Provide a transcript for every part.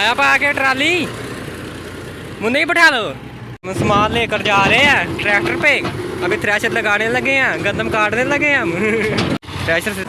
आप आके ट्राली मुझे नहीं बैठा लो। हम सामान लेकर जा रहे हैं ट्रैक्टर पे। अभी थ्रेशर लगाने लगे हैं, गंदम काटने लगे हैं हम थ्रेशर से।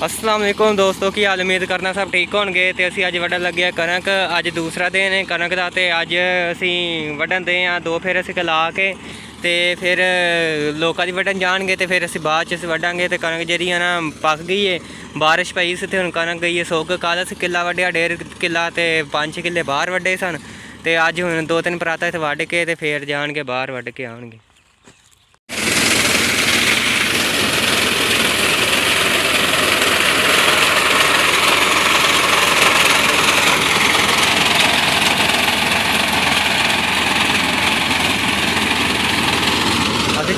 अस्सलाम वालेकुम दोस्तों की हाल उम्मीद करना सब ठीक होंगे। तो असी अज वढ़न लगे कणक। अज दूसरा दिन है कणक का। तो अज असी वढ़न दे दो फेर असी ला के तो फिर लोगों की वढ़न जाएंगे। तो फिर असी बाद च वढ़ांगे। तो कणक जी ना पक गई है, बारिश पई सी तो हुण कणक गई है सुक। कल असी किला वढ़िया 1.5 किला तो 5-6 किले बाहर वढ़े सन। तो अज हुण 2-3 पराता इत्थे वढ़ के तो फिर जाएंगे बाहर वढ़ के आउणगे।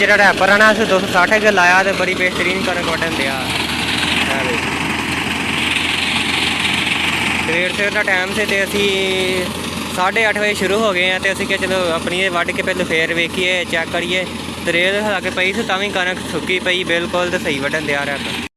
जो रैपर आना 260 के लाया तो बड़ी बेहतरीन कणक वढ़न दिया। सवेर सवेर का टाइम से तो असी 8:30 बजे शुरू हो गए हैं। तो असी क्या चलो अपनी वढ़ के पहले फिर वेखिए चेक करिए। तो रेल हला के पई सी भी कणक सुक्की पई बिल्कुल। तो सही वढ़न दिया रैपर।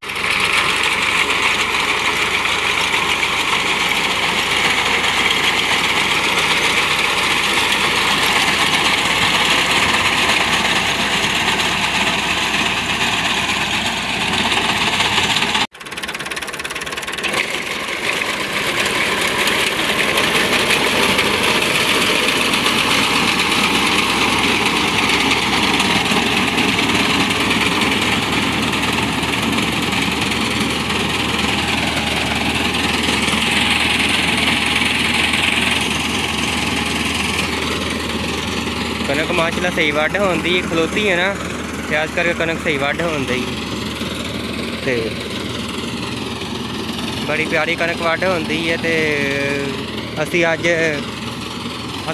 कणक माशाल्लाह सही वढ़ होंदी खलोती है ना, खास करके कणक सही वढ़ होंदी ते बड़ी प्यारी कणक वढ़ होंदी है। तो असी अज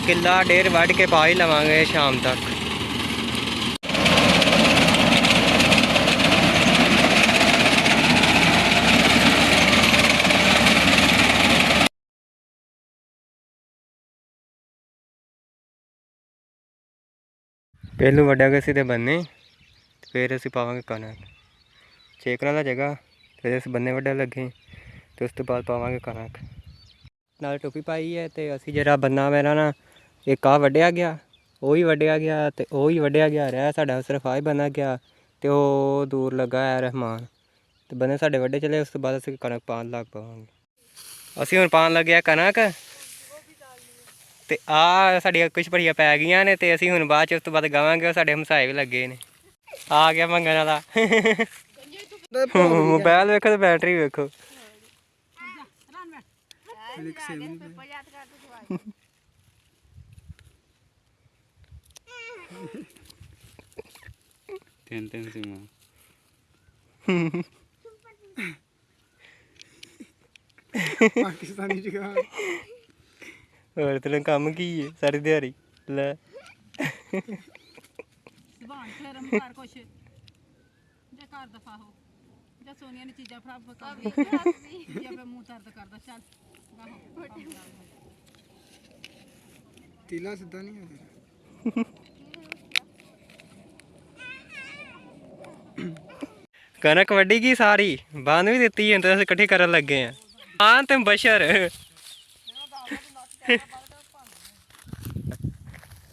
किला 1.5 वढ़ के पा ही लवांगे शाम तक। पहलू वढ़ा गया सी बन्ने, फिर असी पावांगे कणक। चेकना का जगह फिर अस बन्ने वढ़न लगे। तो उस तो बाद पावांगे कणक। नाल टोपी पाई है। तो असी जरा बन्ना मेरा ना एक आ वढ़िया गया, वो ही वढ़िया गया तो वो ही वढ़िया गया रहा साडा सिर्फ आ ही बना गया। तो वो दूर लगा है रहमान। तो बन्ने साडे वढ़े चले। उस तो बाद असी कणक पान लग पावांगे। असी हुण पान लगे कणक। तो आ साड़ियाँ कुछ भरियां पै गई ने। तो असी हुण बाद उस तो बाद गावांगे। साडे हमसाए भी लगे ने। आ गया मंगण वाला मोबाइल वेखो तो बैटरी वेखो। पाकिस्तानी जगह और तेरे काम की है सारी दिहाड़ी ले सोनिया ने चीज़ा फड़ा मुँह दर्द करदा चल तीला सीधा नहीं है। कणक वड्डी की सारी बांध भी दी है। तो अस इकट्ठी करन लगे हैं। हाँ तुम बशर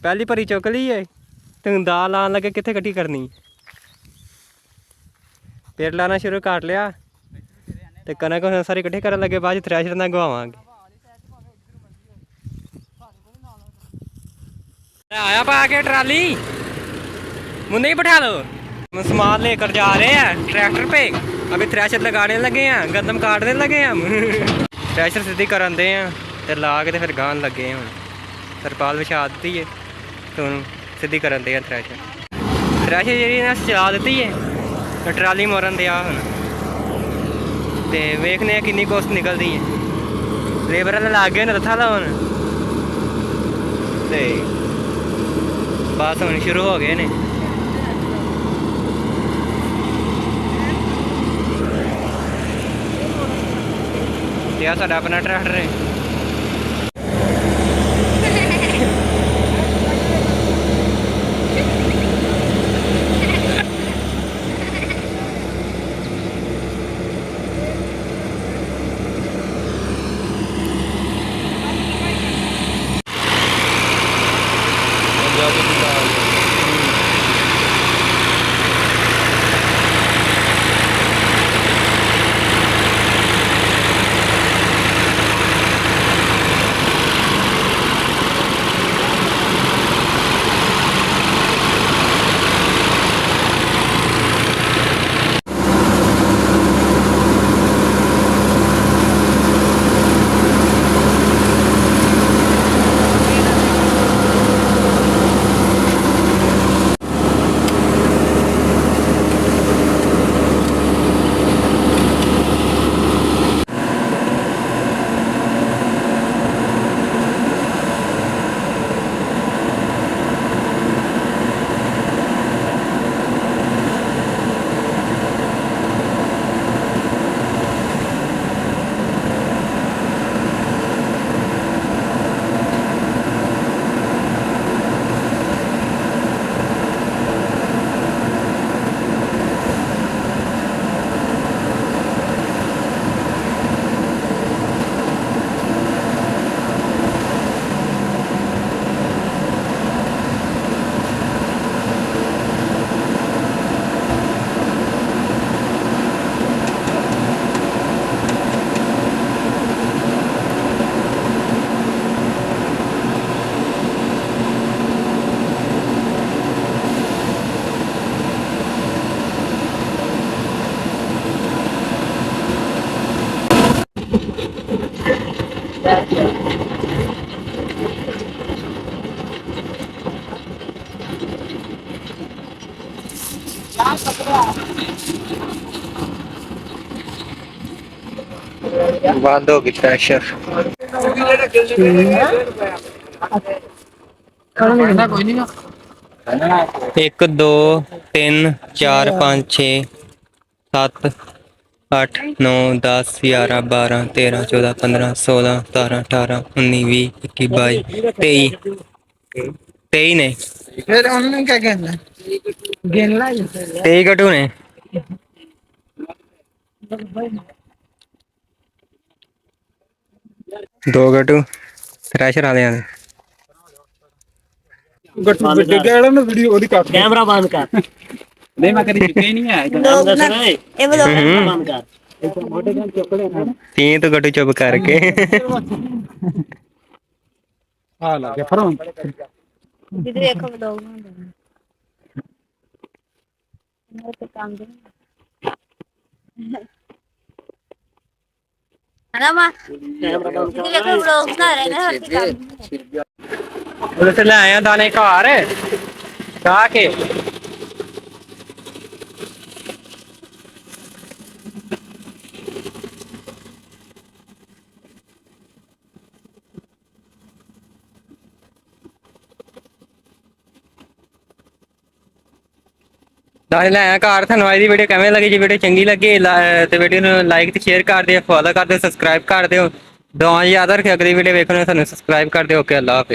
पहली भरी चुक ली है। तुम दाल आन लगे कितने इकट्ठी करनी। पेड़ लाना शुरू कर लिया। तो कणक सारी इकट्ठी करन लगे बाद थ्रैशर नाल गवावांगे। आया पा के ट्राली मुन्ने ही बैठा लो। हम सामान लेकर जा रहे हैं ट्रैक्टर पे। अभी थ्रेशर लगाने लगे हैं, गंदम काटने लगे हैं हम। थ्रेशर सीधी करन दे हैं ते ला के ते फिर गान लगे हैं। तरपाल विछा दी है तो सीधी करन दे हैं थ्रेशर। थ्रेशर जी ने चला दी है तो ट्राली मोरन दिया हुण ते वेखने किन्नी कोस्ट निकलती है। लेबर लग गए रथा लाउन ते बस हुण शुरू हो गए ने। यह साडा अपना ट्रैक्टर है। बंद हो गई थ्रेशर। एक दो तीन चार पाँच छे सत्त 8 9 10 11 12 13 14 15 16 17 18 19 20 21 22 23 ने फिर उन्होंने क्या कहना गिनना ही 23 कटू ने दो कटू थ्रेशर वाले कैमरा बंद कर। नहीं मैं कभी चुके ही नहीं है बंद कर। तीन तो कटू चुप करके ले आया दाने घर गा के दाने लाया घर। थानू अज दी वीडियो किवें लगी? जी वीडियो चंगी लगी तो वीडियो नू लाइक ते शेयर कर दिओ, फॉलो कर दिओ, सबसक्राइब कर दिओ। दुआ याद रखिओ, अगली वीडियो वेखने थानू सबसक्राइब कर दिओ। ओके, अल्लाह हाफिज़।